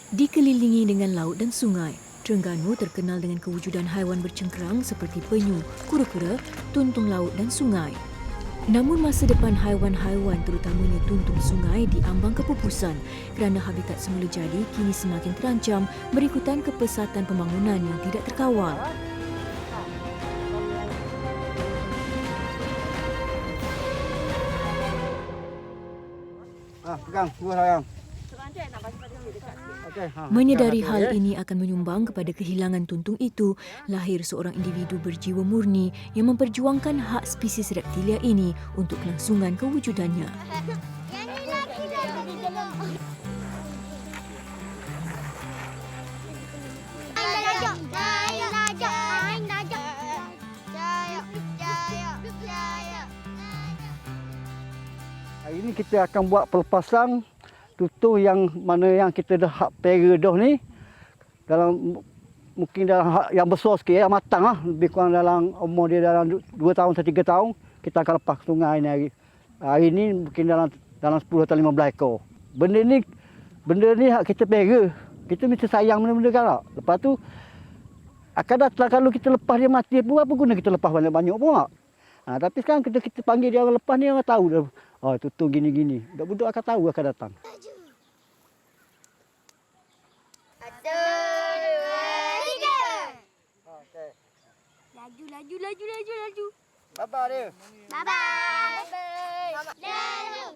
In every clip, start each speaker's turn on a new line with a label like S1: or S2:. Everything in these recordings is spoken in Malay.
S1: Dikelilingi dengan laut dan sungai, Terengganu terkenal dengan kewujudan haiwan bercengkerang seperti penyu, kura-kura, tuntung laut dan sungai. Namun masa depan haiwan-haiwan terutamanya tuntung sungai diambang kepupusan kerana habitat semula jadi kini semakin terancam berikutan kepesatan pembangunan yang tidak terkawal.
S2: Pegang, dua sayang.
S1: Menyedari hal ini akan menyumbang kepada kehilangan tuntung itu, lahir seorang individu berjiwa murni yang memperjuangkan hak spesies reptilia ini untuk kelangsungan kewujudannya.
S2: Hari ini kita akan buat pelepasan tuntung yang mana yang kita dah hak pera dah ni dalam mungkin dalam hak yang besar sikit yang matang lah, lebih kurang dalam umur dia dalam 2 tahun atau 3 tahun kita akan lepas sungai ni hari ni mungkin dalam 10 atau 15 ekor. Benda ni hak kita pera. Kita mesti sayang benda-benda kan tak? Lepas tu akan datang kalau kita lepas dia mati pun apa guna kita lepas banyak-banyak pun tak? Tapi sekarang kita panggil dia orang lepas ni orang tahu dah. Oh, tuntung gini-gini. Budak-budak akan tahu akan datang.
S3: Satu, dua, tiga.
S2: Okey.
S3: Laju.
S2: Bye-bye dia.
S3: Bye-bye. Lalu.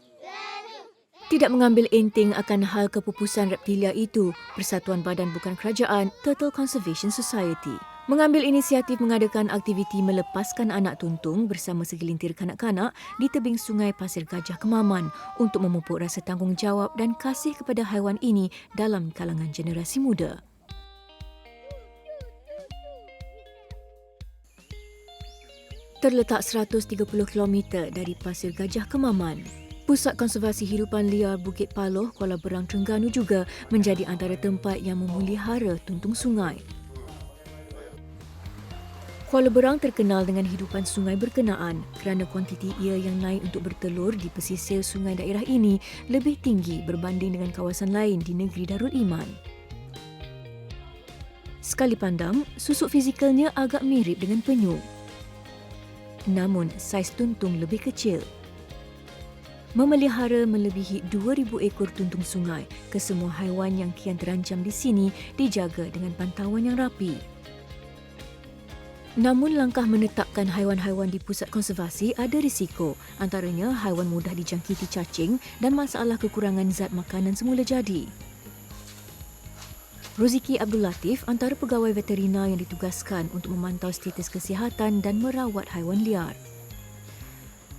S1: Tidak mengambil enteng akan hal kepupusan reptilia itu, Persatuan Badan Bukan Kerajaan Turtle Conservation Society mengambil inisiatif mengadakan aktiviti melepaskan anak tuntung bersama segelintir kanak-kanak di tebing sungai Pasir Gajah Kemaman untuk memupuk rasa tanggungjawab dan kasih kepada haiwan ini dalam kalangan generasi muda. Terletak 130 km dari Pasir Gajah Kemaman, Pusat Konservasi Hidupan Liar Bukit Paloh, Kuala Berang, Terengganu juga menjadi antara tempat yang memelihara tuntung sungai. Kuala Berang terkenal dengan hidupan sungai berkenaan kerana kuantiti ia yang naik untuk bertelur di pesisir sungai daerah ini lebih tinggi berbanding dengan kawasan lain di negeri Darul Iman. Sekali pandang, susuk fizikalnya agak mirip dengan penyu. Namun, saiz tuntung lebih kecil. Memelihara melebihi 2,000 ekor tuntung sungai, kesemua haiwan yang kian terancam di sini dijaga dengan pantauan yang rapi. Namun langkah menetapkan haiwan-haiwan di pusat konservasi ada risiko, antaranya haiwan mudah dijangkiti cacing dan masalah kekurangan zat makanan semula jadi. Roziki Abdul Latif antara pegawai veterina yang ditugaskan untuk memantau status kesihatan dan merawat haiwan liar.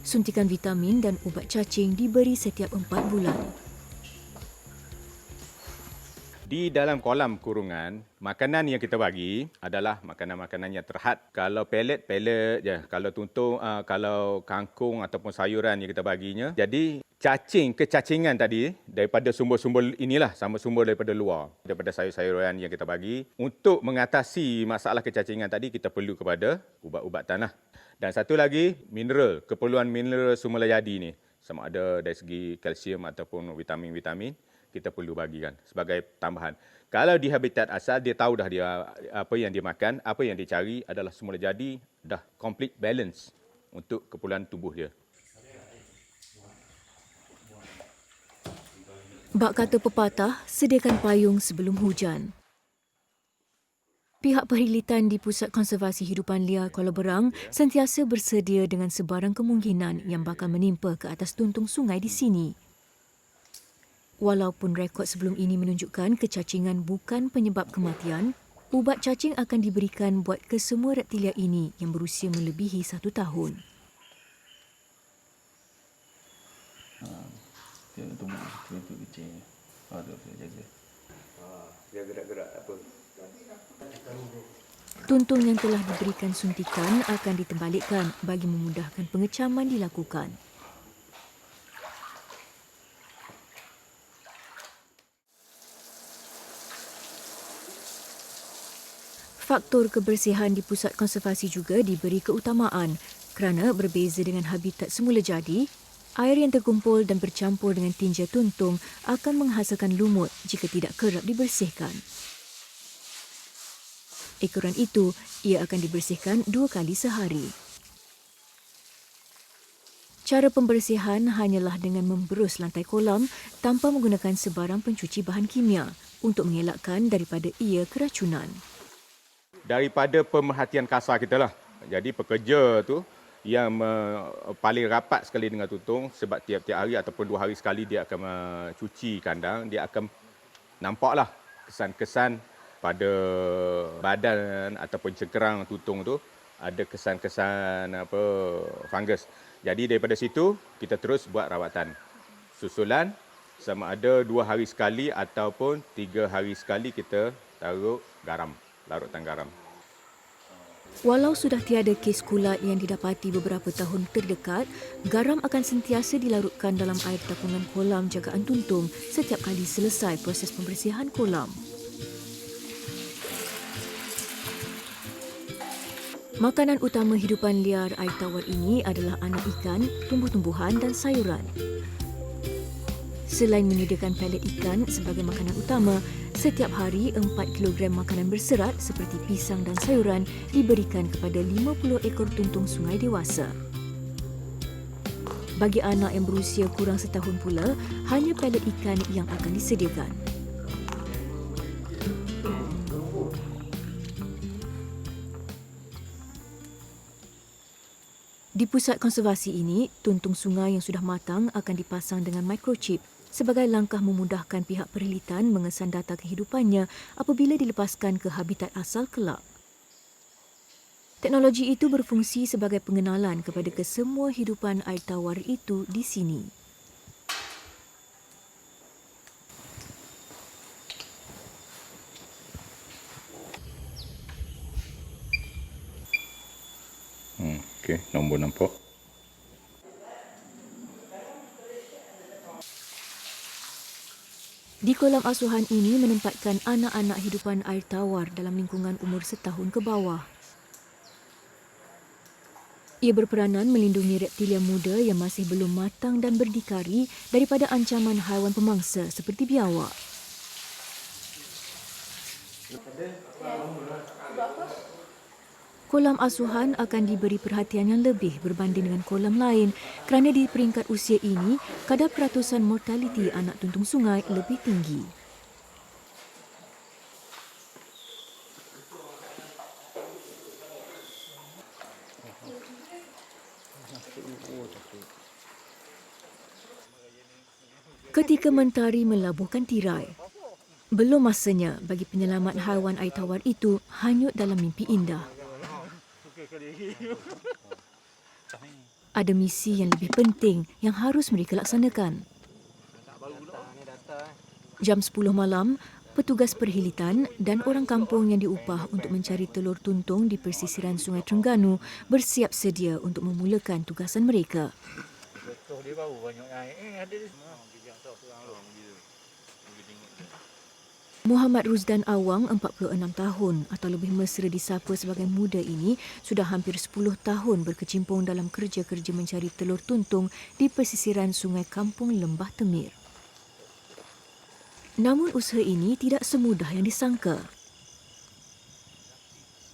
S1: Suntikan vitamin dan ubat cacing diberi setiap 4 bulan.
S4: Di dalam kolam kurungan, makanan yang kita bagi adalah makanan-makanan yang terhad. Kalau pellet je. Kalau tuntung, kalau kangkung ataupun sayuran yang kita baginya. Jadi kecacingan tadi daripada sumber-sumber inilah, sama sumber daripada luar. Daripada sayur-sayuran yang kita bagi. Untuk mengatasi masalah kecacingan tadi, kita perlu kepada ubat-ubat tanah. Dan satu lagi, keperluan mineral semula jadi ni. Sama ada dari segi kalsium ataupun vitamin-vitamin. Kita perlu bagikan sebagai tambahan. Kalau di habitat asal, dia tahu dah dia apa yang dia makan, apa yang dia cari adalah semula jadi, dah complete balance untuk keperluan tubuh dia.
S1: Bak kata pepatah, sediakan payung sebelum hujan. Pihak perhilitan di Pusat Konservasi Hidupan Liar Kuala Berang sentiasa bersedia dengan sebarang kemungkinan yang bakal menimpa ke atas tuntung sungai di sini. Walaupun rekod sebelum ini menunjukkan kecacingan bukan penyebab kematian, ubat cacing akan diberikan buat kesemua reptilia ini yang berusia melebihi 1 tahun.
S4: Dia gerak-gerak apa?
S1: Tuntung yang telah diberikan suntikan akan ditembalikkan bagi memudahkan pengecaman dilakukan. Faktor kebersihan di pusat konservasi juga diberi keutamaan kerana berbeza dengan habitat semula jadi, Air yang terkumpul dan bercampur dengan tinja tuntung akan menghasilkan lumut jika tidak kerap dibersihkan. Ekoran itu, ia akan dibersihkan 2 kali sehari. Cara pembersihan hanyalah dengan memberus lantai kolam tanpa menggunakan sebarang pencuci bahan kimia untuk mengelakkan daripada ia keracunan.
S4: Daripada pemerhatian kasar kita lah. Jadi pekerja tu yang paling rapat sekali dengan tuntung sebab tiap-tiap hari ataupun 2 hari sekali dia akan cuci kandang, dia akan nampaklah kesan-kesan pada badan ataupun cengkerang tuntung tu ada kesan-kesan fungus. Jadi daripada situ kita terus buat rawatan susulan sama ada 2 hari sekali ataupun 3 hari sekali kita taruh garam, larutan garam.
S1: Walau sudah tiada kes kulat yang didapati beberapa tahun terdekat, garam akan sentiasa dilarutkan dalam air tapungan kolam jagaan tuntung setiap kali selesai proses pembersihan kolam. Makanan utama hidupan liar air tawar ini adalah anak ikan, tumbuh-tumbuhan dan sayuran. Selain menyediakan pelet ikan sebagai makanan utama, setiap hari 4 kg makanan berserat seperti pisang dan sayuran diberikan kepada 50 ekor tuntung sungai dewasa. Bagi anak yang berusia kurang setahun pula, hanya pelet ikan yang akan disediakan. Di pusat konservasi ini, tuntung sungai yang sudah matang akan dipasang dengan microchip sebagai langkah memudahkan pihak perkhidmatan mengesan data kehidupannya apabila dilepaskan ke habitat asal kelak. Teknologi itu berfungsi sebagai pengenalan kepada kesemua hidupan air tawar itu di sini.
S4: Okey, nombor nampak.
S1: Di kolam asuhan ini menempatkan anak-anak hidupan air tawar dalam lingkungan umur setahun ke bawah. Ia berperanan melindungi reptilia muda yang masih belum matang dan berdikari daripada ancaman haiwan pemangsa seperti biawak. Kolam asuhan akan diberi perhatian yang lebih berbanding dengan kolam lain kerana di peringkat usia ini, kadar peratusan mortaliti anak tuntung sungai lebih tinggi. Ketika mentari melabuhkan tirai, belum masanya bagi penyelamat haiwan air tawar itu hanyut dalam mimpi indah. Ada misi yang lebih penting yang harus mereka laksanakan. Jam 10 malam, petugas perkhidmatan dan orang kampung yang diupah untuk mencari telur tuntung di persisiran Sungai Terengganu bersiap sedia untuk memulakan tugasan mereka. Muhammad Ruzdan Awang, 46 tahun atau lebih mesra disapa sebagai muda ini sudah hampir 10 tahun berkecimpung dalam kerja-kerja mencari telur tuntung di pesisiran Sungai Kampung Lembah Temir. Namun usaha ini tidak semudah yang disangka.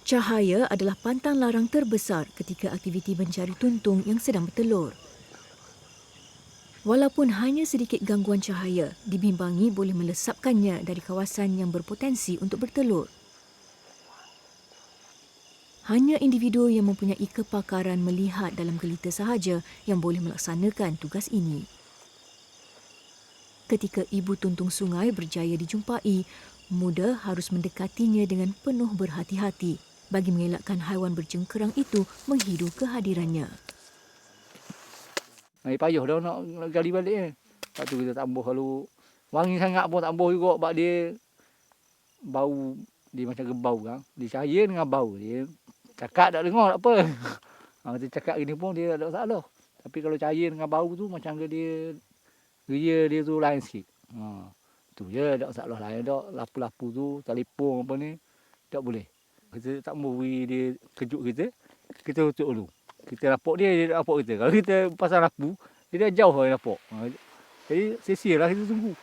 S1: Cahaya adalah pantang larang terbesar ketika aktiviti mencari tuntung yang sedang bertelur. Walaupun hanya sedikit gangguan cahaya, dibimbangi boleh melesapkannya dari kawasan yang berpotensi untuk bertelur. Hanya individu yang mempunyai kepakaran melihat dalam gelita sahaja yang boleh melaksanakan tugas ini. Ketika ibu tuntung sungai berjaya dijumpai, muda harus mendekatinya dengan penuh berhati-hati bagi mengelakkan haiwan bercengkerang itu menghidu kehadirannya.
S2: Payah dah nak gali balik ni. Lepas tu kita tambah kalau wangi sangat pun tambah juga sebab dia bau, dia macam gebau kan. Dia cahaya dengan bau dia. Cakap tak dengar tak apa. Kita cakap gini pun dia tak ada masalah. Tapi kalau cahaya dengan bau tu macam dia ria dia tu lain sikit. Tu je tak masalah lain dak. Lapu-lapu tu telefon apa ni tak boleh. Kita tak mau dia kejut kita tutup dulu. Kita nampak dia nampak kita. Kalau kita pasang lampu, Dia dah jauh dari dapur. Jadi sia-sialah kita tunggu.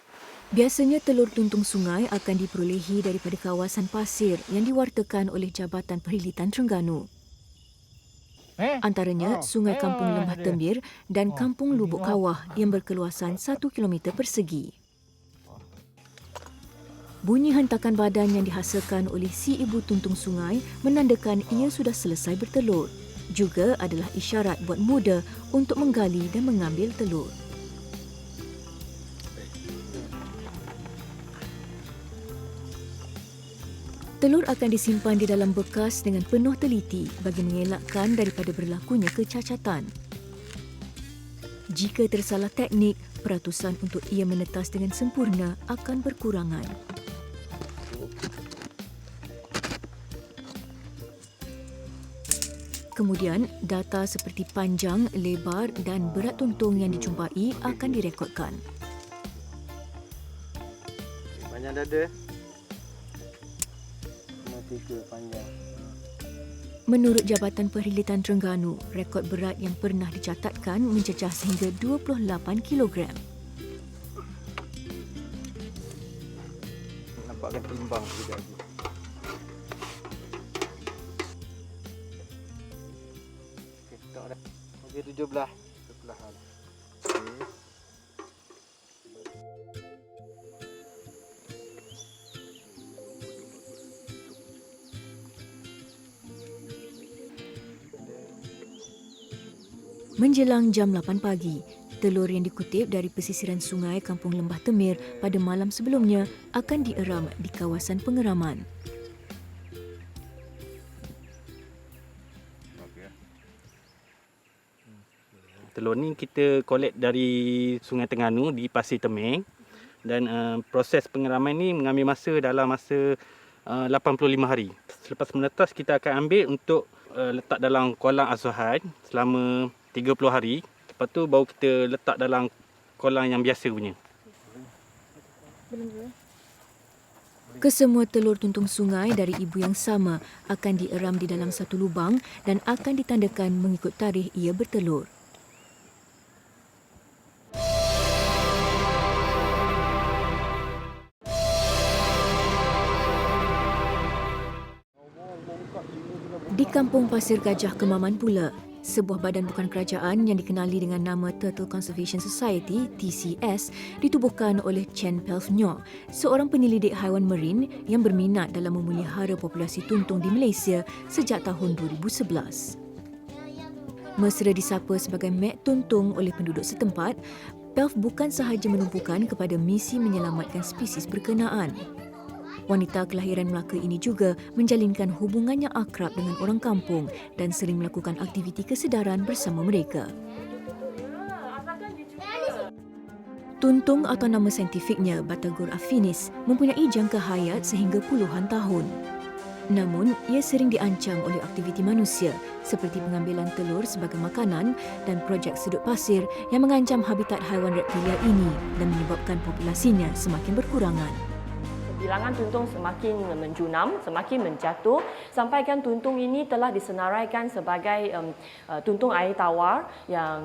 S1: Biasanya telur tuntung sungai akan diperolehi daripada kawasan pasir yang diwartakan oleh Jabatan Perkhidmatan Terengganu. Antaranya Sungai Kampung Lembah Tembir dan Kampung Lubuk Kawah yang berkeluasan 1 km persegi. Bunyi hentakan badan yang dihasilkan oleh si ibu tuntung sungai menandakan ia sudah selesai bertelur. Juga adalah isyarat buat muda untuk menggali dan mengambil telur. Telur akan disimpan di dalam bekas dengan penuh teliti bagi mengelakkan daripada berlakunya kecacatan. Jika tersalah teknik, peratusan untuk ia menetas dengan sempurna akan berkurangan. Kemudian, data seperti panjang, lebar dan berat tuntung yang dijumpai akan direkodkan.
S2: Panjang dada. 3 panjang.
S1: Menurut Jabatan Perkhidmatan Terengganu, rekod berat yang pernah dicatatkan mencecah sehingga 28 kg.
S2: Nampakkan timbang sekejap lagi. Okey, tak dah. Okey, 17. 17 hal. Okey.
S1: Menjelang jam 8 pagi, telur yang dikutip dari pesisiran sungai Kampung Lembah Temir pada malam sebelumnya akan dieram di kawasan pengeraman.
S5: Telur ni kita collect dari Sungai Terengganu di Pasir Temeng dan proses pengeraman ni mengambil dalam masa 85 hari. Selepas menetas kita akan ambil untuk letak dalam kolam asuhan selama 30 hari. Lepas tu baru kita letak dalam kolam yang biasa punya.
S1: Kesemua telur tuntung sungai dari ibu yang sama akan dieram di dalam satu lubang dan akan ditandakan mengikut tarikh ia bertelur. Di Kampung Pasir Gajah Kemaman pula, sebuah badan bukan kerajaan yang dikenali dengan nama Turtle Conservation Society (TCS) ditubuhkan oleh Chen Pelfnyo, seorang penyelidik haiwan marin yang berminat dalam memelihara populasi tuntung di Malaysia sejak tahun 2011. Mesra disapa sebagai Mek Tuntung oleh penduduk setempat, Pelf bukan sahaja menumpukan kepada misi menyelamatkan spesies berkenaan. Wanita kelahiran Melaka ini juga menjalinkan hubungan yang akrab dengan orang kampung dan sering melakukan aktiviti kesedaran bersama mereka. Tuntung atau nama saintifiknya Batagor affinis mempunyai jangka hayat sehingga puluhan tahun. Namun, ia sering diancam oleh aktiviti manusia seperti pengambilan telur sebagai makanan dan projek sedut pasir yang mengancam habitat haiwan reptilia ini dan menyebabkan populasinya semakin berkurangan.
S6: Bilangan tuntung semakin menjunam, semakin menjatuh sampaikan tuntung ini telah disenaraikan sebagai tuntung air tawar yang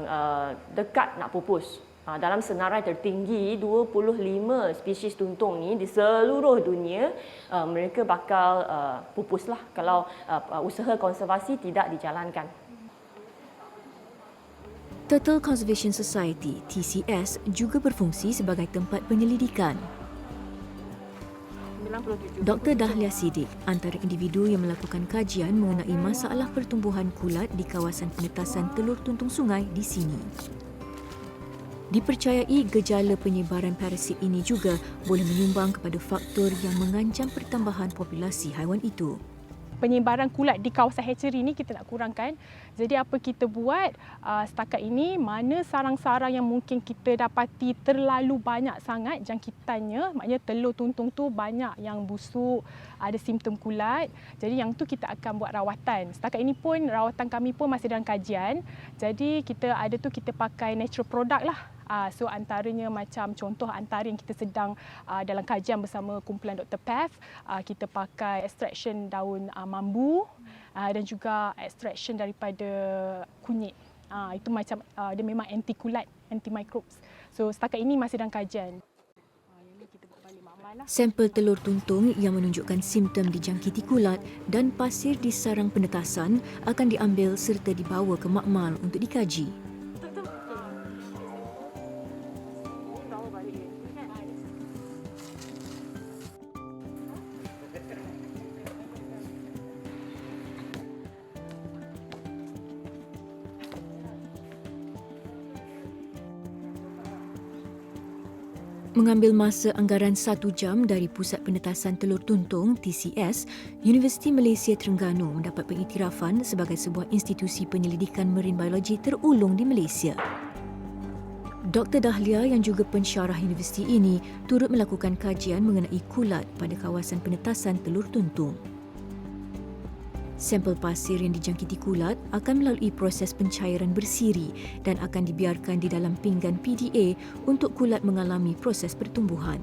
S6: dekat nak pupus. Dalam senarai tertinggi 25 spesies tuntung ni di seluruh dunia, mereka bakal pupuslah kalau usaha konservasi tidak dijalankan.
S1: Turtle Conservation Society (TCS) juga berfungsi sebagai tempat penyelidikan. Dr. Dahlia Siddiq, antara individu yang melakukan kajian mengenai masalah pertumbuhan kulat di kawasan penetasan telur tuntung sungai di sini. Dipercayai gejala penyebaran parasit ini juga boleh menyumbang kepada faktor yang mengancam pertambahan populasi haiwan itu.
S7: Penyebaran kulat di kawasan hatchery ini kita nak kurangkan. Jadi apa kita buat setakat ini, mana sarang-sarang yang mungkin kita dapati terlalu banyak sangat jangkitannya, maknanya telur tuntung tu banyak yang busuk, ada simptom kulat. Jadi yang tu kita akan buat rawatan. Setakat ini pun rawatan kami pun masih dalam kajian. Jadi kita pakai natural product lah. So antaranya macam contoh antara yang kita sedang dalam kajian bersama kumpulan Dr. Pef, kita pakai extraction daun mambu dan juga extraction daripada kunyit. Itu macam dia memang anti kulat. antimicrobes. So setakat ini masih dalam kajian.
S1: Sampel telur tuntung yang menunjukkan simptom dijangkiti kulat dan pasir di sarang penetasan akan diambil serta dibawa ke makmal untuk dikaji. Mengambil masa anggaran 1 jam dari Pusat Penetasan Telur Tuntung TCS, Universiti Malaysia Terengganu mendapat pengiktirafan sebagai sebuah institusi penyelidikan marine biologi terulung di Malaysia. Dr. Dahlia yang juga pensyarah universiti ini turut melakukan kajian mengenai kulat pada kawasan penetasan telur tuntung. Sampel pasir yang dijangkiti kulat akan melalui proses pencairan bersiri dan akan dibiarkan di dalam pinggan PDA untuk kulat mengalami proses pertumbuhan.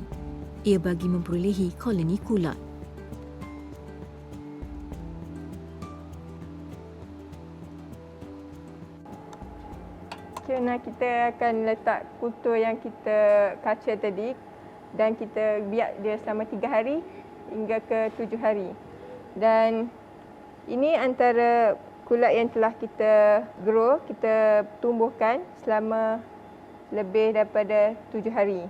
S1: Ia bagi memperolehi koloni kulat.
S8: Kerana kita akan letak kutu yang kita kaca tadi dan kita biar dia selama 3 hari hingga ke 7 hari. Dan ini antara kulat yang telah kita grow, kita tumbuhkan selama lebih daripada 7 hari.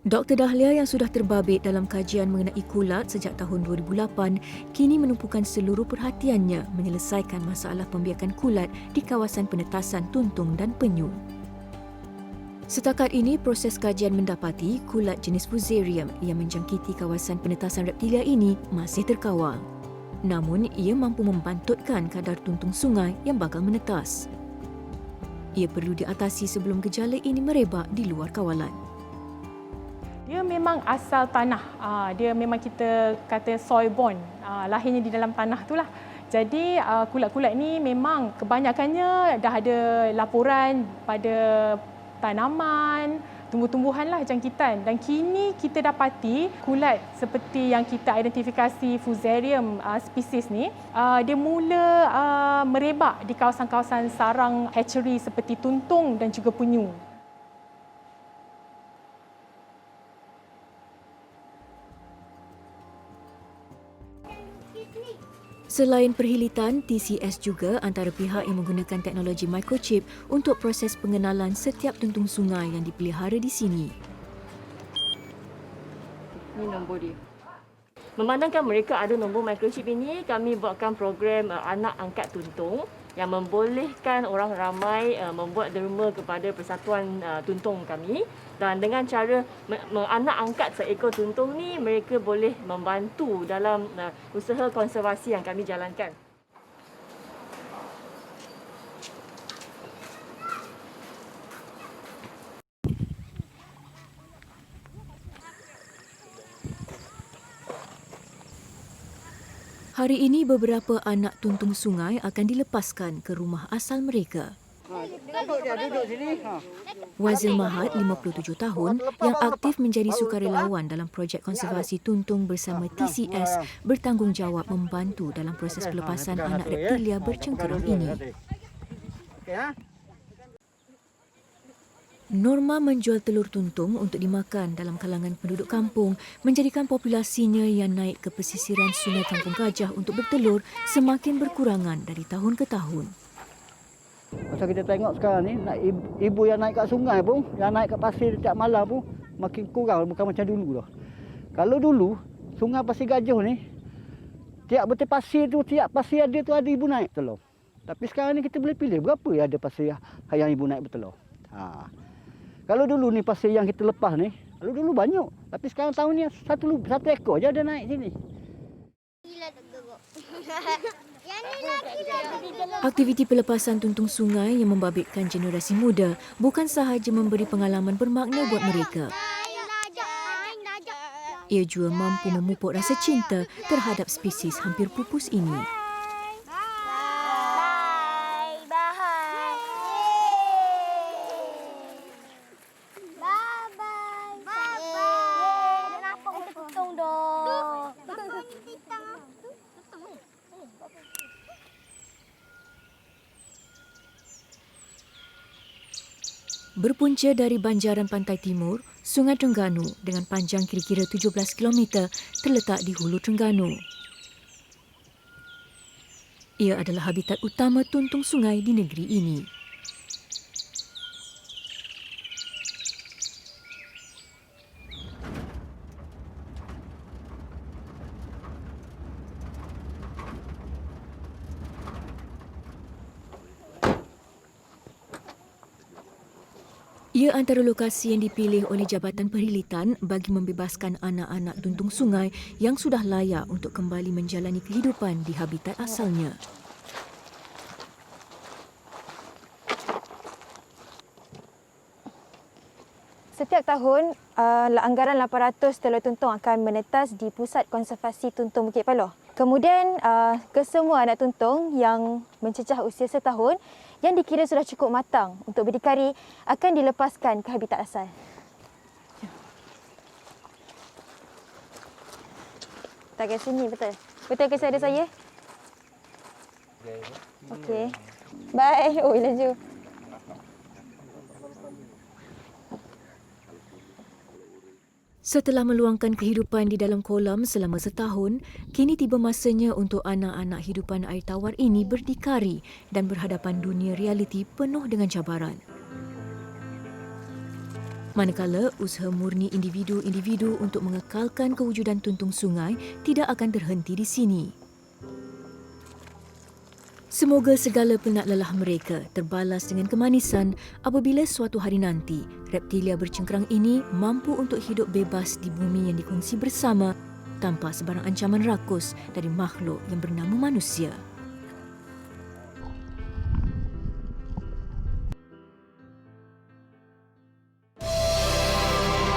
S1: Dr. Dahlia yang sudah terbabit dalam kajian mengenai kulat sejak tahun 2008 kini menumpukan seluruh perhatiannya menyelesaikan masalah pembiakan kulat di kawasan penetasan tuntung dan penyu. Setakat ini, proses kajian mendapati kulat jenis Fusarium yang menjangkiti kawasan penetasan reptilia ini masih terkawal. Namun, ia mampu membantutkan kadar tuntung sungai yang bakal menetas. Ia perlu diatasi sebelum gejala ini merebak di luar kawalan.
S7: Dia memang asal tanah. Dia memang kita kata soil born. Lahirnya di dalam tanah itulah. Jadi kulat-kulat ni memang kebanyakannya dah ada laporan pada tanaman, tumbuh-tumbuhan lah jangkitan. Dan kini kita dapati kulat seperti yang kita identifikasi Fusarium spesies ni, dia mula merebak di kawasan-kawasan sarang hatchery seperti tuntung dan juga penyu.
S1: Selain perhilitan, TCS juga antara pihak yang menggunakan teknologi microchip untuk proses pengenalan setiap tuntung sungai yang dipelihara di sini.
S8: Ini nombor dia.
S6: Memandangkan mereka ada nombor microchip ini, kami buatkan program anak angkat tuntung yang membolehkan orang ramai membuat derma kepada persatuan tuntung kami. Dan dengan cara anak angkat seekor tuntung ni, mereka boleh membantu dalam usaha konservasi yang kami jalankan.
S1: Hari ini beberapa anak tuntung sungai akan dilepaskan ke rumah asal mereka.
S2: Duduk sini.
S1: Wazil Mahat, 57 tahun, yang aktif menjadi sukarelawan dalam projek konservasi tuntung bersama TCS bertanggungjawab membantu dalam proses pelepasan anak reptilia bercengkeram ini. Norma menjual telur tuntung untuk dimakan dalam kalangan penduduk kampung menjadikan populasinya yang naik ke pesisiran Sungai Kampung Gajah untuk bertelur semakin berkurangan dari tahun ke tahun.
S2: Pasal kita tengok sekarang ni, ibu yang naik kat sungai pun, yang naik kat pasir setiap malam pun makin kurang, bukan macam dulu dah. Kalau dulu, Sungai Pasir Gajah ni, tiap betul pasir tu, tiap pasir ada tu ada ibu naik telur. Tapi sekarang ni kita boleh pilih berapa yang ada pasir yang ibu naik bertelur. Kalau dulu ni pasir yang kita lepas ni, kalau dulu banyak. Tapi sekarang tahun ni satu ekor je ada naik sini.
S3: Gila tak geruk. Yang ni lagi dah.
S1: Aktiviti pelepasan tuntung sungai yang membabitkan generasi muda bukan sahaja memberi pengalaman bermakna buat mereka. Ia juga mampu memupuk rasa cinta terhadap spesies hampir pupus ini. Berpunca dari banjaran pantai timur, Sungai Terengganu dengan panjang kira-kira 17 km terletak di hulu Terengganu. Ia adalah habitat utama tuntung sungai di negeri ini. Ia antara lokasi yang dipilih oleh Jabatan Perhilitan bagi membebaskan anak-anak tuntung sungai yang sudah layak untuk kembali menjalani kehidupan di habitat asalnya.
S9: Setiap tahun, anggaran 800 telur tuntung akan menetas di Pusat Konservasi Tuntung Bukit Paloh. Kemudian, kesemua anak tuntung yang mencecah usia setahun yang dikira sudah cukup matang untuk berdikari akan dilepaskan ke habitat asal. Tak ke sini, betul? Betul ke ada saya? Okey. Bye. Oh, laju.
S1: Setelah meluangkan kehidupan di dalam kolam selama setahun, kini tiba masanya untuk anak-anak hidupan air tawar ini berdikari dan berhadapan dunia realiti penuh dengan cabaran. Manakala usaha murni individu-individu untuk mengekalkan kewujudan tuntung sungai tidak akan terhenti di sini. Semoga segala penat lelah mereka terbalas dengan kemanisan apabila suatu hari nanti reptilia bercengkerang ini mampu untuk hidup bebas di bumi yang dikongsi bersama tanpa sebarang ancaman rakus dari makhluk yang bernama manusia.